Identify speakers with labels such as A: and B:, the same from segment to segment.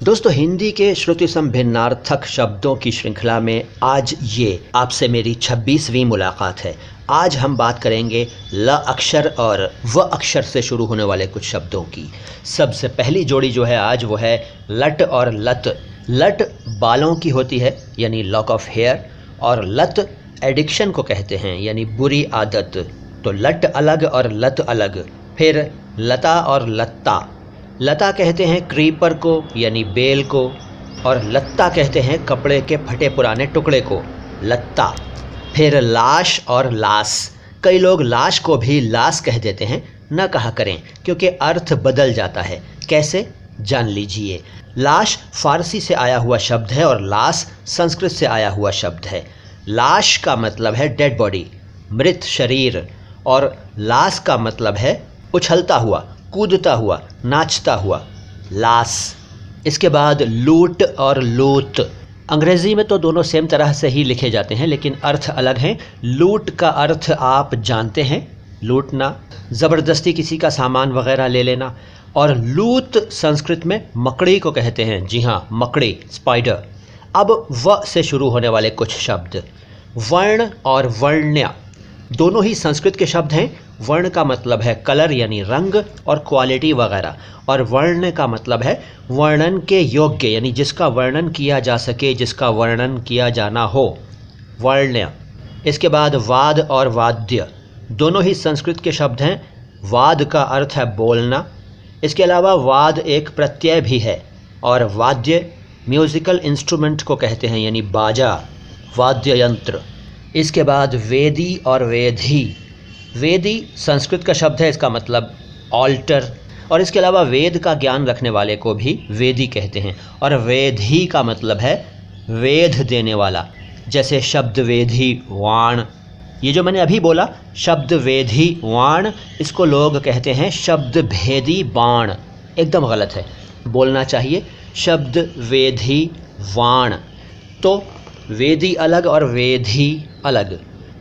A: दोस्तों, हिंदी के श्रुति संभिन्नार्थक शब्दों की श्रृंखला में आज ये आपसे मेरी 26वीं मुलाकात है। आज हम बात करेंगे ल अक्षर और व अक्षर से शुरू होने वाले कुछ शब्दों की। सबसे पहली जोड़ी जो है आज वो है लट और लत। लट बालों की होती है यानी लॉक ऑफ हेयर, और लत एडिक्शन को कहते हैं यानी बुरी आदत। तो लट अलग और लत अलग। फिर लता और लत्ता। लता कहते हैं क्रीपर को यानी बेल को, और लत्ता कहते हैं कपड़े के फटे पुराने टुकड़े को, लत्ता। फिर लाश और लाश। कई लोग लाश को भी लाश कह देते हैं, न कहा करें क्योंकि अर्थ बदल जाता है। कैसे, जान लीजिए। लाश फारसी से आया हुआ शब्द है और लाश संस्कृत से आया हुआ शब्द है। लाश का मतलब है डेड बॉडी, मृत शरीर, और लाश का मतलब है उछलता हुआ, कूदता हुआ, नाचता हुआ, लाश। इसके बाद लूट और लूट। अंग्रेज़ी में तो दोनों सेम तरह से ही लिखे जाते हैं लेकिन अर्थ अलग हैं। लूट का अर्थ आप जानते हैं, लूटना, ज़बरदस्ती किसी का सामान वगैरह ले लेना। और लूट संस्कृत में मकड़ी को कहते हैं। जी हाँ, मकड़ी, स्पाइडर। अब व से शुरू होने वाले कुछ शब्द। वर्ण और वर्ण्य दोनों ही संस्कृत के शब्द हैं। वर्ण का मतलब है कलर यानी रंग और क्वालिटी वगैरह, और वर्ण का मतलब है वर्णन के योग्य यानी जिसका वर्णन किया जा सके, जिसका वर्णन किया जाना हो, वर्ण्य। इसके बाद वाद और वाद्य दोनों ही संस्कृत के शब्द हैं। वाद का अर्थ है बोलना। इसके अलावा वाद एक प्रत्यय भी है, और वाद्य म्यूज़िकल इंस्ट्रूमेंट को कहते हैं यानी बाजा, वाद्य यंत्र। इसके बाद वेदी और वेधी। वेदी संस्कृत का शब्द है, इसका मतलब ऑल्टर, और इसके अलावा वेद का ज्ञान रखने वाले को भी वेदी कहते हैं। और वेधी का मतलब है वेद देने वाला, जैसे शब्द वेधी वाण। ये जो मैंने अभी बोला शब्द वेधी वाण, इसको लोग कहते हैं शब्द भेदी बाण। एकदम गलत है, बोलना चाहिए शब्द वेधी वाण। तो वेदी अलग और वेधी अलग।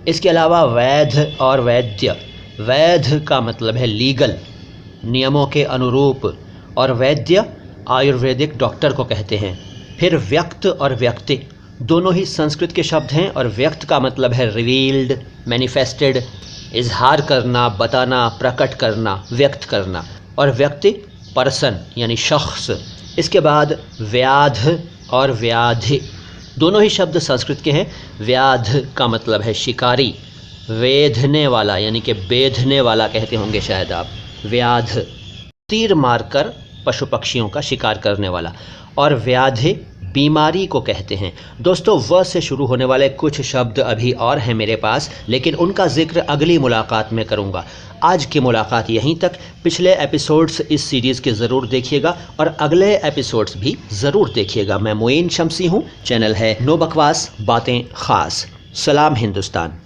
A: इसके अलावा वैध और वैद्य। वैध का मतलब है लीगल, नियमों के अनुरूप, और वैद्य आयुर्वेदिक डॉक्टर को कहते हैं। फिर व्यक्त और व्यक्ति दोनों ही संस्कृत के शब्द हैं, और व्यक्त का मतलब है रिवील्ड, मैनिफेस्टेड, इजहार करना, बताना, प्रकट करना, व्यक्त करना, और व्यक्ति पर्सन यानी शख्स। इसके बाद व्याध और व्याधि दोनों ही शब्द संस्कृत के हैं। व्याध का मतलब है शिकारी, वेधने वाला यानी कि बेधने वाला कहते होंगे शायद आप, व्याध, तीर मारकर पशु पक्षियों का शिकार करने वाला, और व्याधि बीमारी को कहते हैं। दोस्तों, व से शुरू होने वाले कुछ शब्द अभी और हैं मेरे पास, लेकिन उनका जिक्र अगली मुलाकात में करूंगा। आज की मुलाकात यहीं तक। पिछले एपिसोड्स इस सीरीज़ के ज़रूर देखिएगा और अगले एपिसोड्स भी ज़रूर देखिएगा। मैं मोइन शम्सी हूँ, चैनल है नो बकवास बातें ख़ास। सलाम हिंदुस्तान।